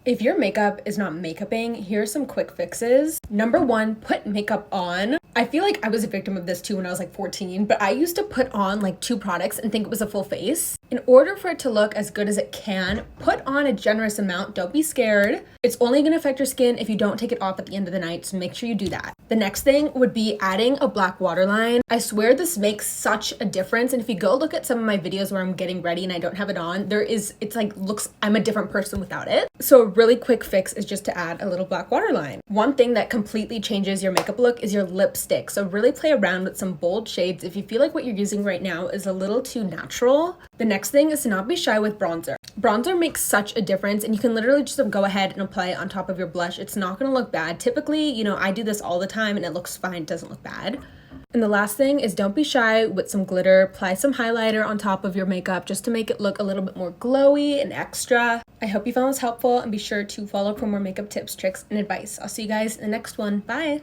If your makeup is not makeuping, here's some quick fixes. Number one, put makeup on. I feel like I was a victim of this too when I was like 14, but I used to put on like 2 products and think it was a full face. In order for it to look as good as it can, put on a generous amount. Don't be scared. It's only gonna affect your skin if you don't take it off at the end of the night, so make sure you do that. The next thing would be adding a black waterline. I swear this makes such a difference, and if you go look at some of my videos where I'm getting ready and I don't have it on, it's like looks, I'm a different person without it. So a really quick fix is just to add a little black waterline. One thing that completely changes your makeup look is your lipstick. So really play around with some bold shades if you feel like what you're using right now is a little too natural. The next thing is to not be shy with bronzer. Bronzer makes such a difference, and you can literally just go ahead and apply it on top of your blush. It's not going to look bad. Typically, you know, I do this all the time and it looks fine. It doesn't look bad. And the last thing is don't be shy with some glitter. Apply some highlighter on top of your makeup just to make it look a little bit more glowy and extra. I hope you found this helpful, and be sure to follow for more makeup tips, tricks, and advice. I'll see you guys in the next one. Bye!